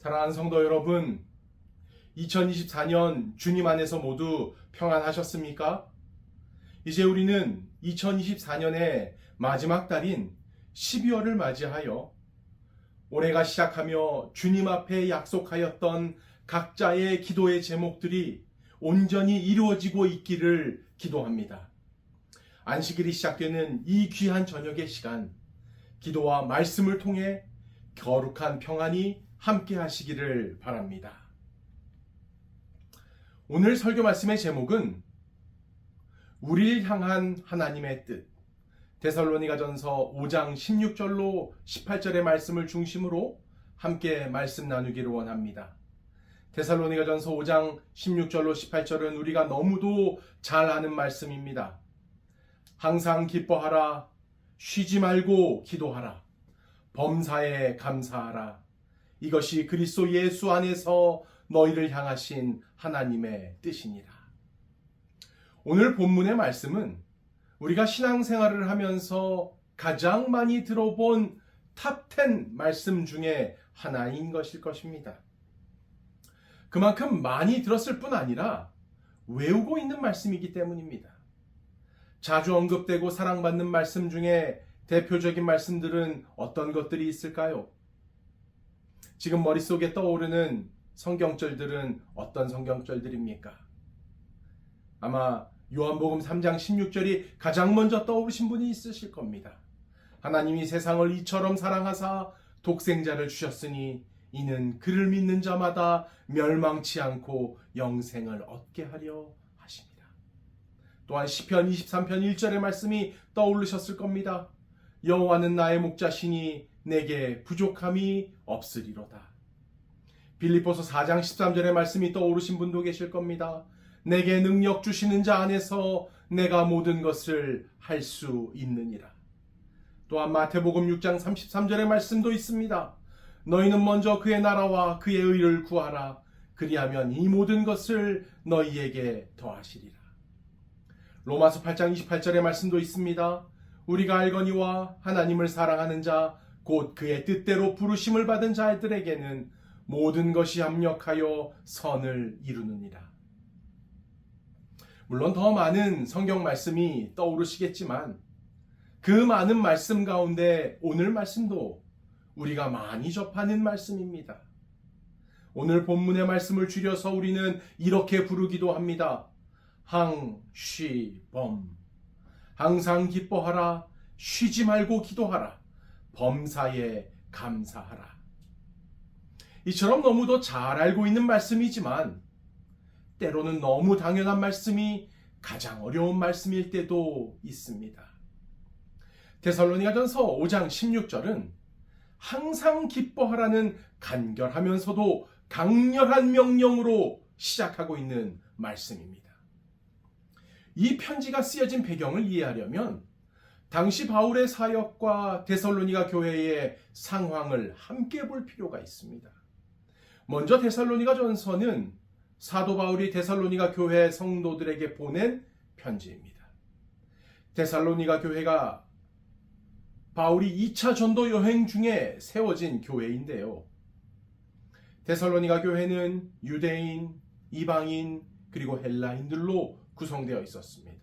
사랑하는 성도 여러분, 2024년 주님 안에서 모두 평안하셨습니까? 이제 우리는 2024년의 마지막 달인 12월을 맞이하여 올해가 시작하며 주님 앞에 약속하였던 각자의 기도의 제목들이 온전히 이루어지고 있기를 기도합니다. 안식일이 시작되는 이 귀한 저녁의 시간, 기도와 말씀을 통해 거룩한 평안이 함께 하시기를 바랍니다. 오늘 설교 말씀의 제목은 우리를 향한 하나님의 뜻, 데살로니가전서 5장 16절로 18절의 말씀을 중심으로 함께 말씀 나누기를 원합니다. 데살로니가전서 5장 16절로 18절은 우리가 너무도 잘 아는 말씀입니다. 항상 기뻐하라, 쉬지 말고 기도하라, 범사에 감사하라. 이것이 그리스도 예수 안에서 너희를 향하신 하나님의 뜻이니라. 오늘 본문의 말씀은 우리가 신앙생활을 하면서 가장 많이 들어본 탑10 말씀 중에 하나인 것일 것입니다. 그만큼 많이 들었을 뿐 아니라 외우고 있는 말씀이기 때문입니다. 자주 언급되고 사랑받는 말씀 중에 대표적인 말씀들은 어떤 것들이 있을까요? 지금 머릿속에 떠오르는 성경절들은 어떤 성경절들입니까? 아마 요한복음 3장 16절이 가장 먼저 떠오르신 분이 있으실 겁니다. 하나님이 세상을 이처럼 사랑하사 독생자를 주셨으니 이는 그를 믿는 자마다 멸망치 않고 영생을 얻게 하려 하십니다. 또한 시편 23편 1절의 말씀이 떠오르셨을 겁니다. 여호와는 나의 목자시니 내게 부족함이 없으리로다. 빌립보서 4장 13절의 말씀이 떠오르신 분도 계실 겁니다. 내게 능력 주시는 자 안에서 내가 모든 것을 할 수 있느니라. 또한 마태복음 6장 33절의 말씀도 있습니다. 너희는 먼저 그의 나라와 그의 의를 구하라. 그리하면 이 모든 것을 너희에게 더하시리라. 로마서 8장 28절의 말씀도 있습니다. 우리가 알거니와 하나님을 사랑하는 자 곧 그의 뜻대로 부르심을 받은 자들에게는 모든 것이 합력하여 선을 이루느니라. 물론 더 많은 성경 말씀이 떠오르시겠지만 그 많은 말씀 가운데 오늘 말씀도 우리가 많이 접하는 말씀입니다. 오늘 본문의 말씀을 줄여서 우리는 이렇게 부르기도 합니다. 항, 쉬, 범. 항상 기뻐하라, 쉬지 말고 기도하라, 범사에 감사하라. 이처럼 너무도 잘 알고 있는 말씀이지만 때로는 너무 당연한 말씀이 가장 어려운 말씀일 때도 있습니다. 데살로니가전서 5장 16절은 항상 기뻐하라는 간결하면서도 강렬한 명령으로 시작하고 있는 말씀입니다. 이 편지가 쓰여진 배경을 이해하려면 당시 바울의 사역과 데살로니가 교회의 상황을 함께 볼 필요가 있습니다. 먼저 데살로니가전서는 사도 바울이 데살로니가 교회 성도들에게 보낸 편지입니다. 데살로니가 교회가 바울이 2차 전도 여행 중에 세워진 교회인데요. 데살로니가 교회는 유대인, 이방인, 그리고 헬라인들로 구성되어 있었습니다.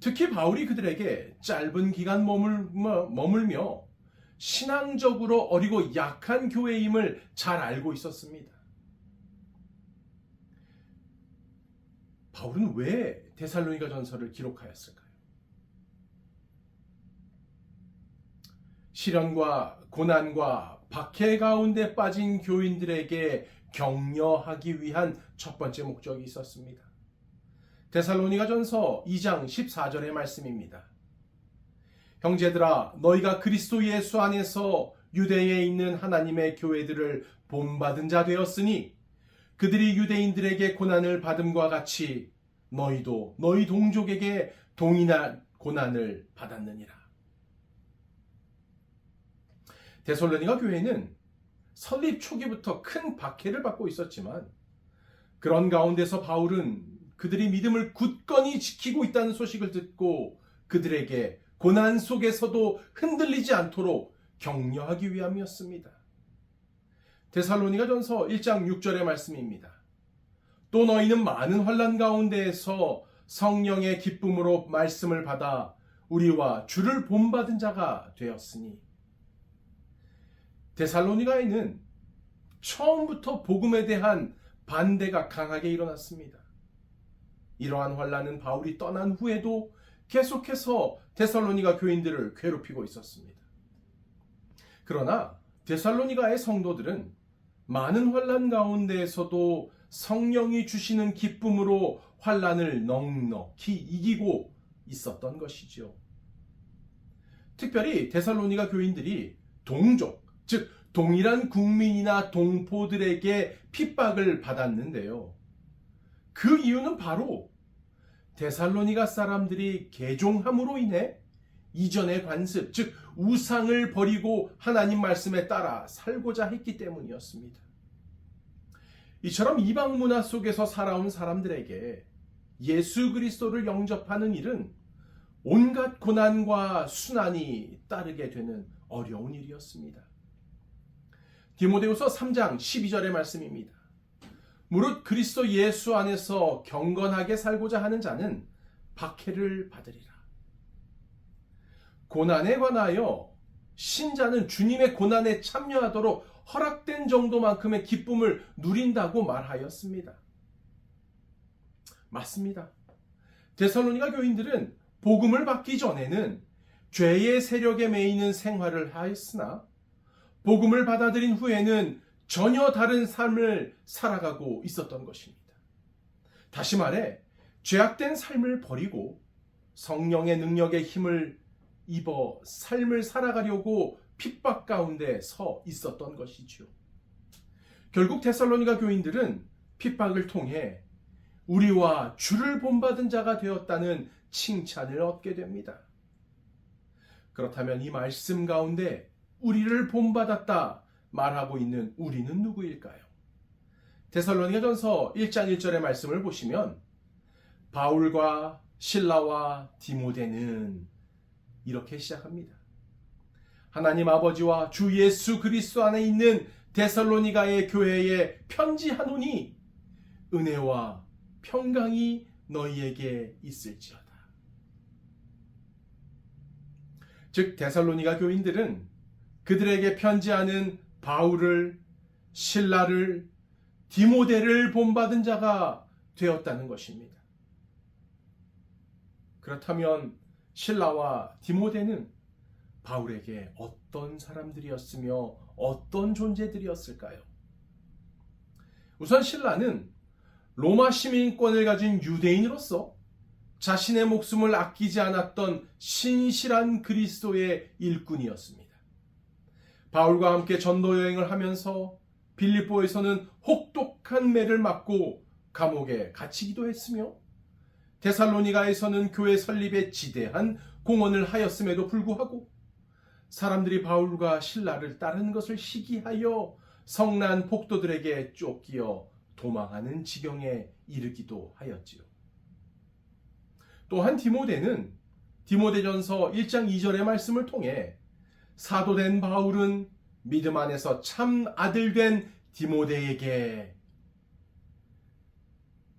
특히 바울이 그들에게 짧은 기간 머물며 신앙적으로 어리고 약한 교회임을 잘 알고 있었습니다. 바울은 왜 데살로니가 전서를 기록하였을까요? 시련과 고난과 박해 가운데 빠진 교인들에게 격려하기 위한 첫 번째 목적이 있었습니다. 데살로니가전서 2장 14절의 말씀입니다. 형제들아, 너희가 그리스도 예수 안에서 유대에 있는 하나님의 교회들을 본받은 자 되었으니 그들이 유대인들에게 고난을 받음과 같이 너희도 너희 동족에게 동일한 고난을 받았느니라. 데살로니가 교회는 설립 초기부터 큰 박해를 받고 있었지만 그런 가운데서 바울은 그들이 믿음을 굳건히 지키고 있다는 소식을 듣고 그들에게 고난 속에서도 흔들리지 않도록 격려하기 위함이었습니다. 데살로니가전서 1장 6절의 말씀입니다. 또 너희는 많은 환난 가운데에서 성령의 기쁨으로 말씀을 받아 우리와 주를 본받은 자가 되었으니. 데살로니가에는 처음부터 복음에 대한 반대가 강하게 일어났습니다. 이러한 환난은 바울이 떠난 후에도 계속해서 데살로니가 교인들을 괴롭히고 있었습니다. 그러나 데살로니가의 성도들은 많은 환난 가운데에서도 성령이 주시는 기쁨으로 환난을 넉넉히 이기고 있었던 것이죠. 특별히 데살로니가 교인들이 동족, 즉 동일한 국민이나 동포들에게 핍박을 받았는데요. 그 이유는 바로 데살로니가 사람들이 개종함으로 인해 이전의 관습, 즉 우상을 버리고 하나님 말씀에 따라 살고자 했기 때문이었습니다. 이처럼 이방 문화 속에서 살아온 사람들에게 예수 그리스도를 영접하는 일은 온갖 고난과 순환이 따르게 되는 어려운 일이었습니다. 디모데후서 3장 12절의 말씀입니다. 무릇 그리스도 예수 안에서 경건하게 살고자 하는 자는 박해를 받으리라. 고난에 관하여 신자는 주님의 고난에 참여하도록 허락된 정도만큼의 기쁨을 누린다고 말하였습니다. 맞습니다. 데살로니가 교인들은 복음을 받기 전에는 죄의 세력에 매이는 생활을 하였으나 복음을 받아들인 후에는 전혀 다른 삶을 살아가고 있었던 것입니다. 다시 말해 죄악된 삶을 버리고 성령의 능력의 힘을 입어 삶을 살아가려고 핍박 가운데 서 있었던 것이지요. 결국 데살로니가 교인들은 핍박을 통해 우리와 주를 본받은 자가 되었다는 칭찬을 얻게 됩니다. 그렇다면 이 말씀 가운데 우리를 본받았다 말하고 있는 우리는 누구일까요? 데살로니가전서 1장 1절의 말씀을 보시면 바울과 실라와 디모데는 이렇게 시작합니다. 하나님 아버지와 주 예수 그리스도 안에 있는 데살로니가의 교회에 편지하노니 은혜와 평강이 너희에게 있을지어다. 즉 데살로니가 교인들은 그들에게 편지하는 바울을, 실라를, 디모데를 본받은 자가 되었다는 것입니다. 그렇다면 실라와 디모데는 바울에게 어떤 사람들이었으며 어떤 존재들이었을까요? 우선 실라는 로마 시민권을 가진 유대인으로서 자신의 목숨을 아끼지 않았던 신실한 그리스도의 일꾼이었습니다. 바울과 함께 전도 여행을 하면서 빌립보에서는 혹독한 매를 맞고 감옥에 갇히기도 했으며 데살로니가에서는 교회 설립에 지대한 공헌을 하였음에도 불구하고 사람들이 바울과 실라를 따르는 것을 시기하여 성난 폭도들에게 쫓기어 도망하는 지경에 이르기도 하였지요. 또한 디모데는 디모데전서 1장 2절의 말씀을 통해 사도된 바울은 믿음 안에서 참 아들된 디모데에게,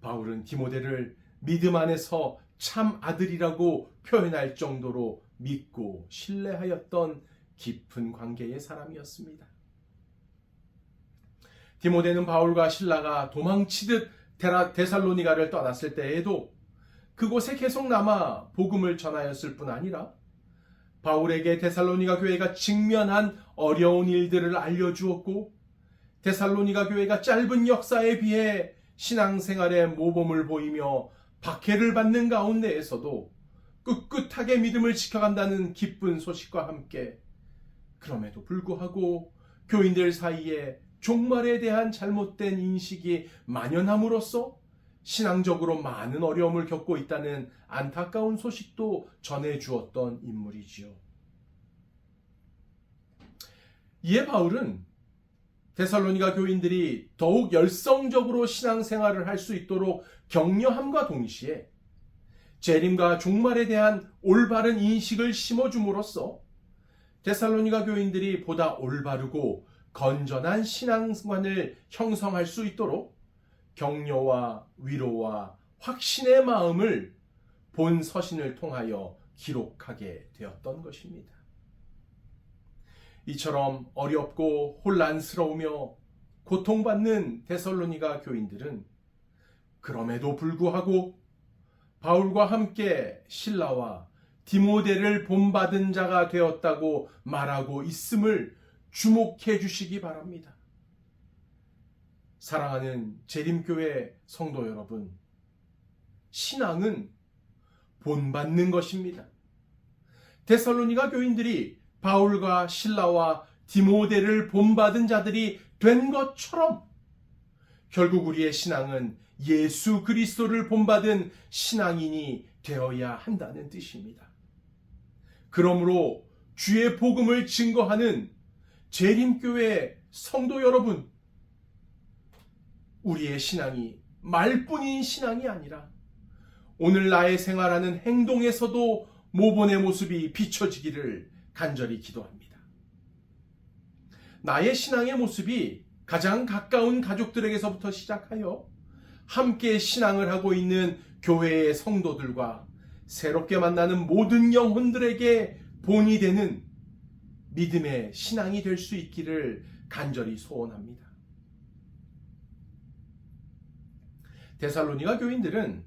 바울은 디모데를 믿음 안에서 참 아들이라고 표현할 정도로 믿고 신뢰하였던 깊은 관계의 사람이었습니다. 디모데는 바울과 실라가 도망치듯 데살로니가를 떠났을 때에도 그곳에 계속 남아 복음을 전하였을 뿐 아니라 바울에게 데살로니가 교회가 직면한 어려운 일들을 알려주었고 데살로니가 교회가 짧은 역사에 비해 신앙생활의 모범을 보이며 박해를 받는 가운데에서도 꿋꿋하게 믿음을 지켜간다는 기쁜 소식과 함께 그럼에도 불구하고 교인들 사이에 종말에 대한 잘못된 인식이 만연함으로써 신앙적으로 많은 어려움을 겪고 있다는 안타까운 소식도 전해주었던 인물이지요. 이에 바울은 데살로니가 교인들이 더욱 열성적으로 신앙생활을 할 수 있도록 격려함과 동시에 재림과 종말에 대한 올바른 인식을 심어줌으로써 데살로니가 교인들이 보다 올바르고 건전한 신앙관을 형성할 수 있도록 격려와 위로와 확신의 마음을 본 서신을 통하여 기록하게 되었던 것입니다. 이처럼 어렵고 혼란스러우며 고통받는 데살로니가 교인들은 그럼에도 불구하고 바울과 함께 실라와 디모데를 본받은 자가 되었다고 말하고 있음을 주목해 주시기 바랍니다. 사랑하는 재림교회 성도 여러분, 신앙은 본받는 것입니다. 데살로니가 교인들이 바울과 실라와 디모데를 본받은 자들이 된 것처럼 결국 우리의 신앙은 예수 그리스도를 본받은 신앙인이 되어야 한다는 뜻입니다. 그러므로 주의 복음을 증거하는 재림교회 성도 여러분, 우리의 신앙이 말뿐인 신앙이 아니라 오늘 나의 생활하는 행동에서도 모본의 모습이 비춰지기를 간절히 기도합니다. 나의 신앙의 모습이 가장 가까운 가족들에게서부터 시작하여 함께 신앙을 하고 있는 교회의 성도들과 새롭게 만나는 모든 영혼들에게 본이 되는 믿음의 신앙이 될 수 있기를 간절히 소원합니다. 데살로니가 교인들은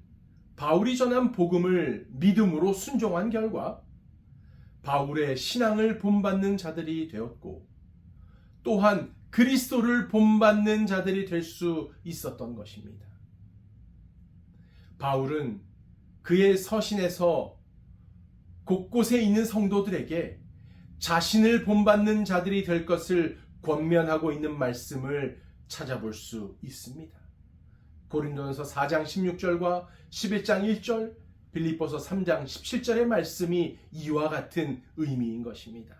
바울이 전한 복음을 믿음으로 순종한 결과 바울의 신앙을 본받는 자들이 되었고 또한 그리스도를 본받는 자들이 될 수 있었던 것입니다. 바울은 그의 서신에서 곳곳에 있는 성도들에게 자신을 본받는 자들이 될 것을 권면하고 있는 말씀을 찾아볼 수 있습니다. 고린도전서 4장 16절과 11장 1절, 빌립보서 3장 17절의 말씀이 이와 같은 의미인 것입니다.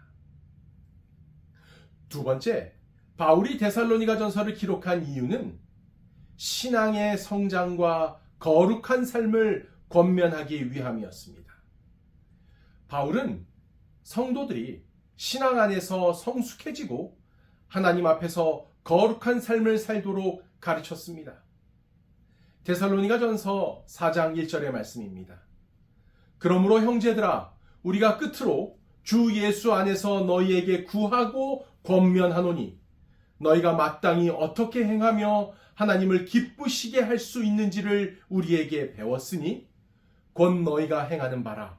두 번째, 바울이 데살로니가 전서를 기록한 이유는 신앙의 성장과 거룩한 삶을 권면하기 위함이었습니다. 바울은 성도들이 신앙 안에서 성숙해지고 하나님 앞에서 거룩한 삶을 살도록 가르쳤습니다. 데살로니가 전서 4장 1절의 말씀입니다. 그러므로 형제들아, 우리가 끝으로 주 예수 안에서 너희에게 구하고 권면하노니 너희가 마땅히 어떻게 행하며 하나님을 기쁘시게 할 수 있는지를 우리에게 배웠으니 곧 너희가 행하는 바라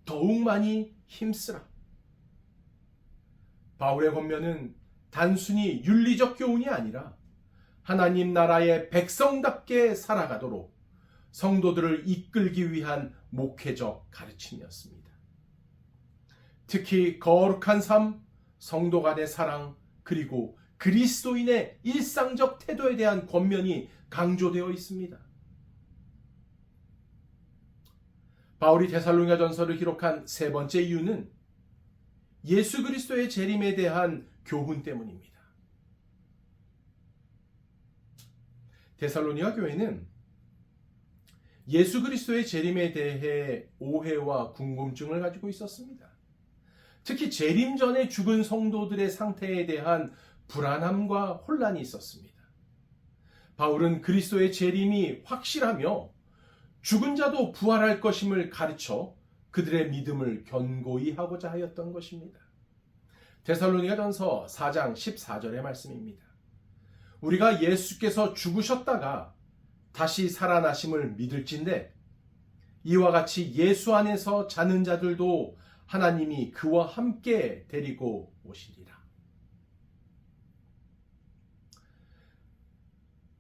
더욱 많이 힘쓰라. 바울의 권면은 단순히 윤리적 교훈이 아니라 하나님 나라의 백성답게 살아가도록 성도들을 이끌기 위한 목회적 가르침이었습니다. 특히 거룩한 삶, 성도 간의 사랑, 그리고 그리스도인의 일상적 태도에 대한 권면이 강조되어 있습니다. 바울이 데살로니가 전서를 기록한 세 번째 이유는 예수 그리스도의 재림에 대한 교훈 때문입니다. 데살로니가 교회는 예수 그리스도의 재림에 대해 오해와 궁금증을 가지고 있었습니다. 특히 재림 전에 죽은 성도들의 상태에 대한 불안함과 혼란이 있었습니다. 바울은 그리스도의 재림이 확실하며 죽은 자도 부활할 것임을 가르쳐 그들의 믿음을 견고히 하고자 하였던 것입니다. 데살로니가 전서 4장 14절의 말씀입니다. 우리가 예수께서 죽으셨다가 다시 살아나심을 믿을진대 이와 같이 예수 안에서 자는 자들도 하나님이 그와 함께 데리고 오시리라.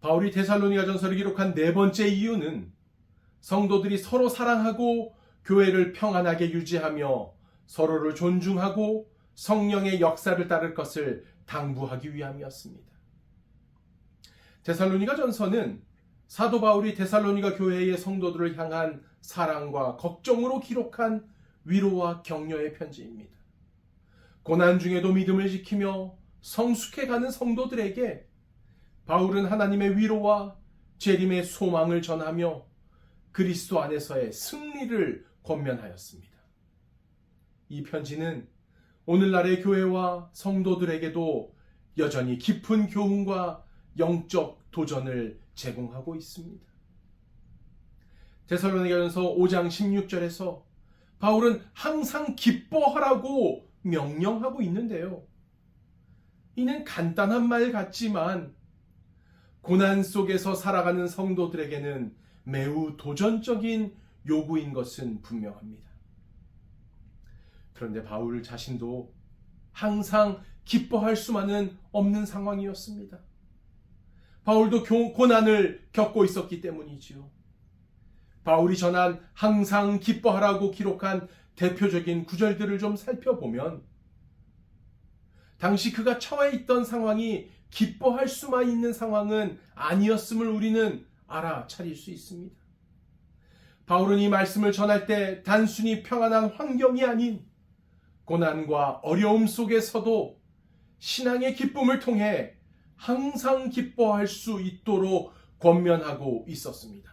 바울이 데살로니가 전서를 기록한 네 번째 이유는 성도들이 서로 사랑하고 교회를 평안하게 유지하며 서로를 존중하고 성령의 역사를 따를 것을 당부하기 위함이었습니다. 데살로니가 전서는 사도 바울이 데살로니가 교회의 성도들을 향한 사랑과 걱정으로 기록한 위로와 격려의 편지입니다. 고난 중에도 믿음을 지키며 성숙해가는 성도들에게 바울은 하나님의 위로와 재림의 소망을 전하며 그리스도 안에서의 승리를 권면하였습니다. 이 편지는 오늘날의 교회와 성도들에게도 여전히 깊은 교훈과 영적 도전을 제공하고 있습니다. 데살로니가전서 5장 16절에서 바울은 항상 기뻐하라고 명령하고 있는데요. 이는 간단한 말 같지만 고난 속에서 살아가는 성도들에게는 매우 도전적인 요구인 것은 분명합니다. 그런데 바울 자신도 항상 기뻐할 수만은 없는 상황이었습니다. 바울도 고난을 겪고 있었기 때문이지요. 바울이 전한 항상 기뻐하라고 기록한 대표적인 구절들을 좀 살펴보면 당시 그가 처해 있던 상황이 기뻐할 수만 있는 상황은 아니었음을 우리는 알아차릴 수 있습니다. 바울은 이 말씀을 전할 때 단순히 평안한 환경이 아닌 고난과 어려움 속에서도 신앙의 기쁨을 통해 항상 기뻐할 수 있도록 권면하고 있었습니다.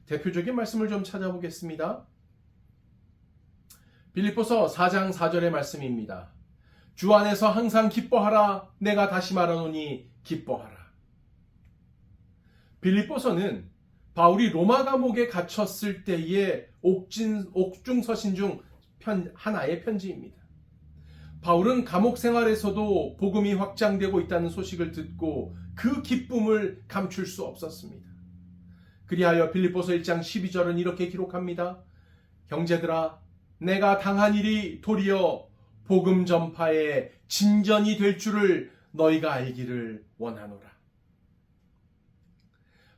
대표적인 말씀을 좀 찾아보겠습니다. 빌립보서 4장 4절의 말씀입니다. 주 안에서 항상 기뻐하라. 내가 다시 말하노니 기뻐하라. 빌립보서는 바울이 로마 감옥에 갇혔을 때의 옥중서신 중 하나의 편지입니다. 바울은 감옥 생활에서도 복음이 확장되고 있다는 소식을 듣고 그 기쁨을 감출 수 없었습니다. 그리하여 빌립보서 1장 12절은 이렇게 기록합니다. 형제들아, 내가 당한 일이 도리어 복음 전파의 진전이 될 줄을 너희가 알기를 원하노라.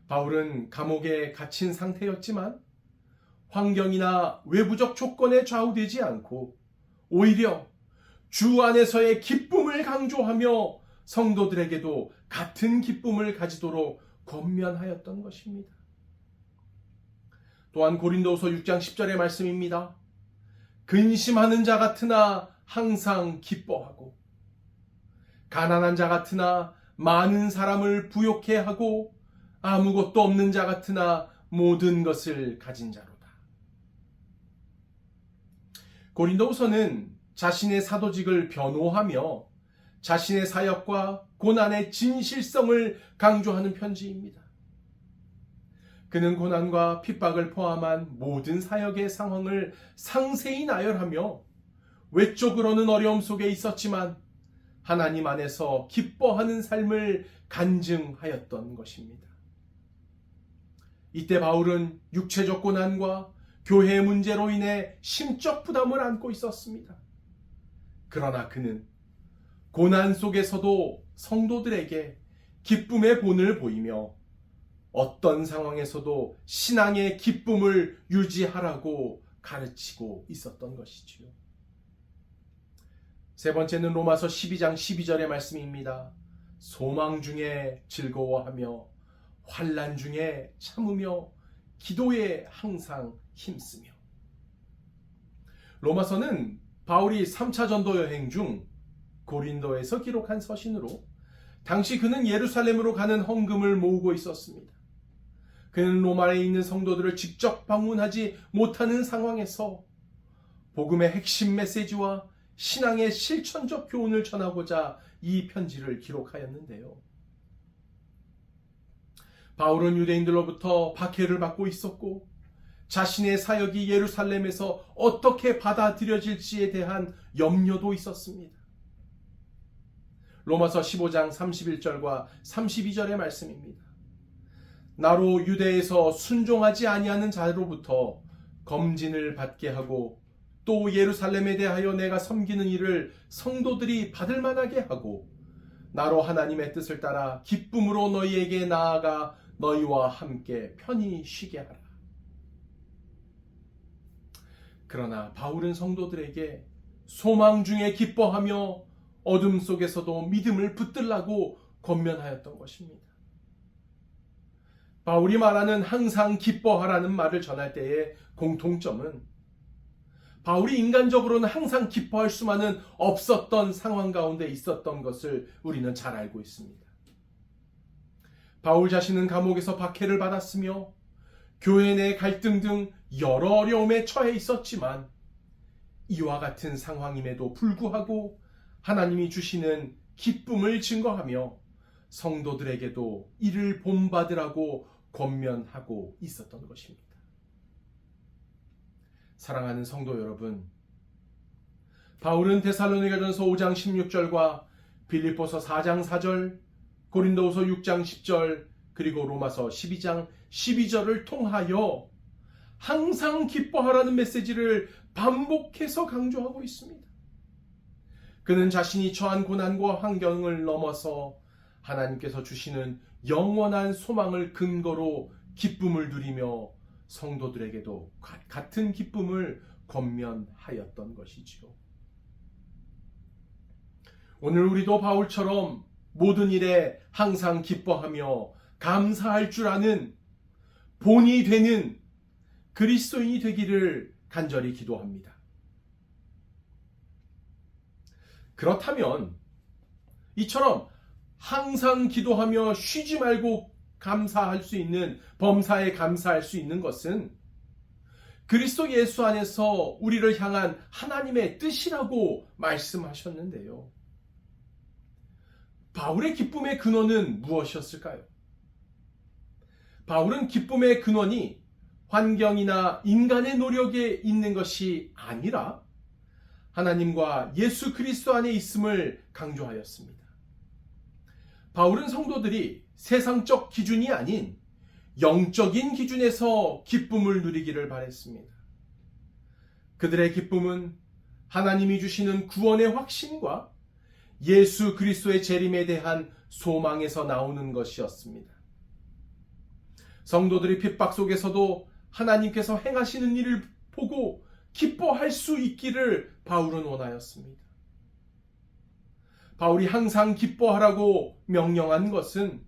바울은 감옥에 갇힌 상태였지만 환경이나 외부적 조건에 좌우되지 않고 오히려 주 안에서의 기쁨을 강조하며 성도들에게도 같은 기쁨을 가지도록 권면하였던 것입니다. 또한 고린도후서 6장 10절의 말씀입니다. 근심하는 자 같으나 항상 기뻐하고 가난한 자 같으나 많은 사람을 부욕해 하고 아무것도 없는 자 같으나 모든 것을 가진 자로다. 고린도후서는 자신의 사도직을 변호하며 자신의 사역과 고난의 진실성을 강조하는 편지입니다. 그는 고난과 핍박을 포함한 모든 사역의 상황을 상세히 나열하며 외적으로는 어려움 속에 있었지만 하나님 안에서 기뻐하는 삶을 간증하였던 것입니다. 이때 바울은 육체적 고난과 교회 문제로 인해 심적 부담을 안고 있었습니다. 그러나 그는 고난 속에서도 성도들에게 기쁨의 본을 보이며 어떤 상황에서도 신앙의 기쁨을 유지하라고 가르치고 있었던 것이지요. 세 번째는 로마서 12장 12절의 말씀입니다. 소망 중에 즐거워하며 환난 중에 참으며 기도에 항상 힘쓰며. 로마서는 바울이 3차 전도 여행 중 고린도에서 기록한 서신으로 당시 그는 예루살렘으로 가는 헌금을 모으고 있었습니다. 그는 로마에 있는 성도들을 직접 방문하지 못하는 상황에서 복음의 핵심 메시지와 신앙의 실천적 교훈을 전하고자 이 편지를 기록하였는데요. 바울은 유대인들로부터 박해를 받고 있었고 자신의 사역이 예루살렘에서 어떻게 받아들여질지에 대한 염려도 있었습니다. 로마서 15장 31절과 32절의 말씀입니다. 나로 유대에서 순종하지 아니하는 자로부터 검진을 받게 하고 또 예루살렘에 대하여 내가 섬기는 일을 성도들이 받을 만하게 하고 나로 하나님의 뜻을 따라 기쁨으로 너희에게 나아가 너희와 함께 편히 쉬게 하라. 그러나 바울은 성도들에게 소망 중에 기뻐하며 어둠 속에서도 믿음을 붙들라고 권면하였던 것입니다. 바울이 말하는 항상 기뻐하라는 말을 전할 때의 공통점은 바울이 인간적으로는 항상 기뻐할 수만은 없었던 상황 가운데 있었던 것을 우리는 잘 알고 있습니다. 바울 자신은 감옥에서 박해를 받았으며 교회 내 갈등 등 여러 어려움에 처해 있었지만 이와 같은 상황임에도 불구하고 하나님이 주시는 기쁨을 증거하며 성도들에게도 이를 본받으라고 권면하고 있었던 것입니다. 사랑하는 성도 여러분, 바울은 데살로니가전서 5장 16절과 빌립보서 4장 4절, 고린도후서 6장 10절, 그리고 로마서 12장 12절을 통하여 항상 기뻐하라는 메시지를 반복해서 강조하고 있습니다. 그는 자신이 처한 고난과 환경을 넘어서 하나님께서 주시는 영원한 소망을 근거로 기쁨을 누리며 성도들에게도 같은 기쁨을 권면하였던 것이지요. 오늘 우리도 바울처럼 모든 일에 항상 기뻐하며 감사할 줄 아는 본이 되는 그리스도인이 되기를 간절히 기도합니다. 그렇다면 이처럼 항상 기도하며 쉬지 말고 감사할 수 있는, 범사에 감사할 수 있는 것은 그리스도 예수 안에서 우리를 향한 하나님의 뜻이라고 말씀하셨는데요. 바울의 기쁨의 근원은 무엇이었을까요? 바울은 기쁨의 근원이 환경이나 인간의 노력에 있는 것이 아니라 하나님과 예수 그리스도 안에 있음을 강조하였습니다. 바울은 성도들이 세상적 기준이 아닌 영적인 기준에서 기쁨을 누리기를 바랬습니다. 그들의 기쁨은 하나님이 주시는 구원의 확신과 예수 그리스도의 재림에 대한 소망에서 나오는 것이었습니다. 성도들이 핍박 속에서도 하나님께서 행하시는 일을 보고 기뻐할 수 있기를 바울은 원하였습니다. 바울이 항상 기뻐하라고 명령한 것은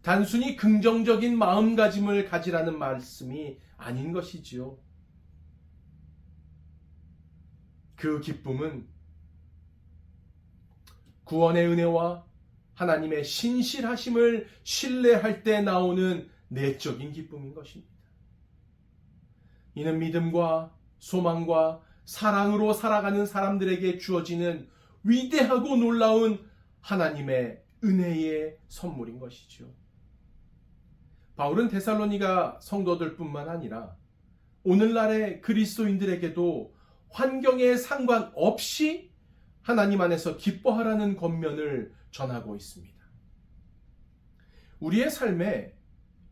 단순히 긍정적인 마음가짐을 가지라는 말씀이 아닌 것이지요. 그 기쁨은 구원의 은혜와 하나님의 신실하심을 신뢰할 때 나오는 내적인 기쁨인 것입니다. 이는 믿음과 소망과 사랑으로 살아가는 사람들에게 주어지는 위대하고 놀라운 하나님의 은혜의 선물인 것이죠. 바울은 데살로니가 성도들뿐만 아니라 오늘날의 그리스도인들에게도 환경에 상관없이 하나님 안에서 기뻐하라는 권면을 전하고 있습니다. 우리의 삶에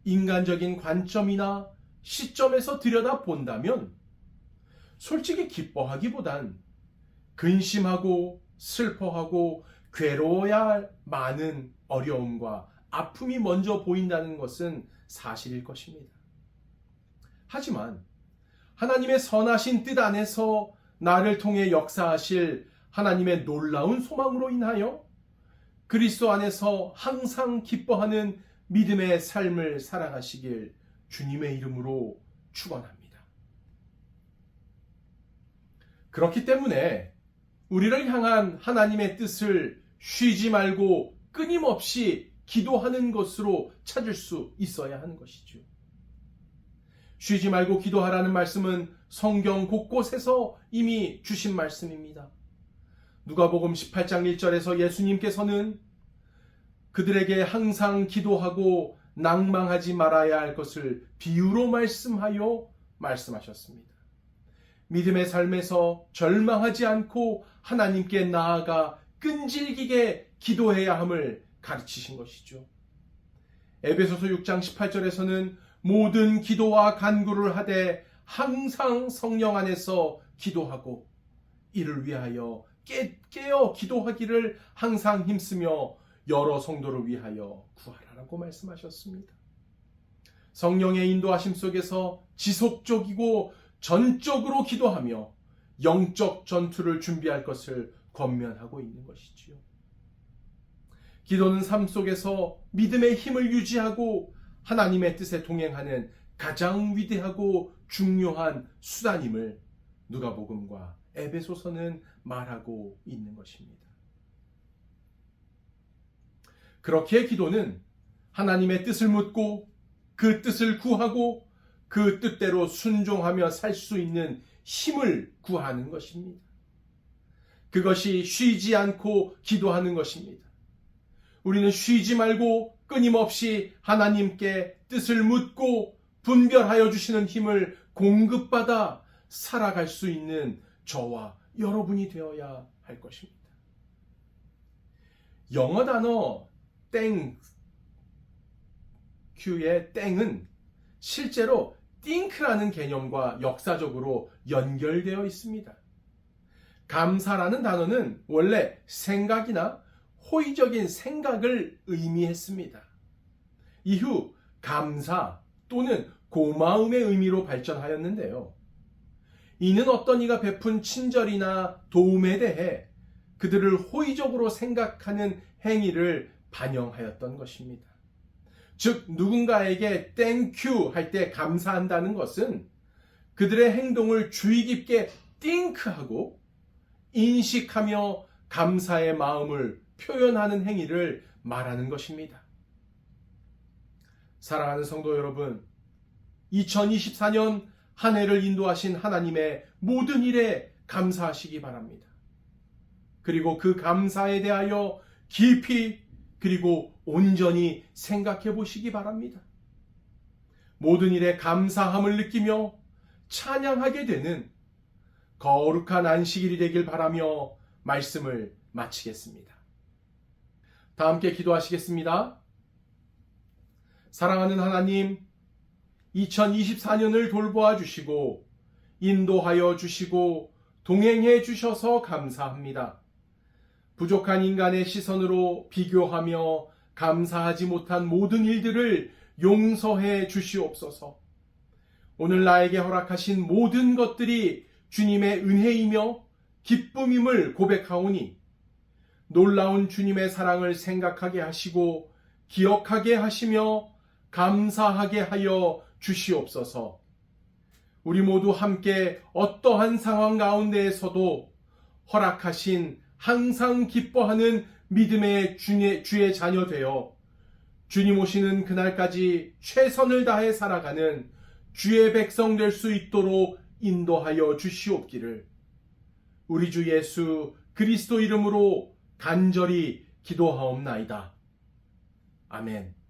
인간적인 관점이나 시점에서 들여다본다면 솔직히 기뻐하기보단 근심하고 슬퍼하고 괴로워야 할 많은 어려움과 아픔이 먼저 보인다는 것은 사실일 것입니다. 하지만 하나님의 선하신 뜻 안에서 나를 통해 역사하실 하나님의 놀라운 소망으로 인하여 그리스도 안에서 항상 기뻐하는 믿음의 삶을 살아가시길 주님의 이름으로 축원합니다. 그렇기 때문에 우리를 향한 하나님의 뜻을 쉬지 말고 끊임없이 기도하는 것으로 찾을 수 있어야 하는 것이죠. 쉬지 말고 기도하라는 말씀은 성경 곳곳에서 이미 주신 말씀입니다. 누가복음 18장 1절에서 예수님께서는 그들에게 항상 기도하고 낭망하지 말아야 할 것을 비유로 말씀하셨습니다. 믿음의 삶에서 절망하지 않고 하나님께 나아가 끈질기게 기도해야 함을 가르치신 것이죠. 에베소서 6장 18절에서는 모든 기도와 간구를 하되 항상 성령 안에서 기도하고 이를 위하여 깨어 기도하기를 항상 힘쓰며 여러 성도를 위하여 구하라라고 말씀하셨습니다. 성령의 인도하심 속에서 지속적이고 전적으로 기도하며 영적 전투를 준비할 것을 권면하고 있는 것이지요. 기도는 삶 속에서 믿음의 힘을 유지하고 하나님의 뜻에 동행하는 가장 위대하고 중요한 수단임을 누가복음과 에베소서는 말하고 있는 것입니다. 그렇게 기도는 하나님의 뜻을 묻고 그 뜻을 구하고 그 뜻대로 순종하며 살 수 있는 힘을 구하는 것입니다. 그것이 쉬지 않고 기도하는 것입니다. 우리는 쉬지 말고 끊임없이 하나님께 뜻을 묻고 분별하여 주시는 힘을 공급받아 살아갈 수 있는 저와 여러분이 되어야 할 것입니다. 영어 단어 땡큐의 땡은 실제로 think라는 개념과 역사적으로 연결되어 있습니다. 감사라는 단어는 원래 생각이나 호의적인 생각을 의미했습니다. 이후 감사 또는 고마움의 의미로 발전하였는데요. 이는 어떤 이가 베푼 친절이나 도움에 대해 그들을 호의적으로 생각하는 행위를 반영하였던 것입니다. 즉 누군가에게 땡큐 할 때 감사한다는 것은 그들의 행동을 주의 깊게 think하고 인식하며 감사의 마음을 표현하는 행위를 말하는 것입니다. 사랑하는 성도 여러분, 2024년 한 해를 인도하신 하나님의 모든 일에 감사하시기 바랍니다. 그리고 그 감사에 대하여 깊이 그리고 온전히 생각해 보시기 바랍니다. 모든 일에 감사함을 느끼며 찬양하게 되는 거룩한 안식일이 되길 바라며 말씀을 마치겠습니다. 다 함께 기도하시겠습니다. 사랑하는 하나님, 2024년을 돌보아 주시고 인도하여 주시고 동행해 주셔서 감사합니다. 부족한 인간의 시선으로 비교하며 감사하지 못한 모든 일들을 용서해 주시옵소서. 오늘 나에게 허락하신 모든 것들이 주님의 은혜이며 기쁨임을 고백하오니 놀라운 주님의 사랑을 생각하게 하시고 기억하게 하시며 감사하게 하여 주시옵소서. 우리 모두 함께 어떠한 상황 가운데에서도 허락하신 항상 기뻐하는 믿음의 주의 자녀 되어 주님 오시는 그날까지 최선을 다해 살아가는 주의 백성 될 수 있도록 인도하여 주시옵기를 우리 주 예수 그리스도 이름으로 간절히 기도하옵나이다. 아멘.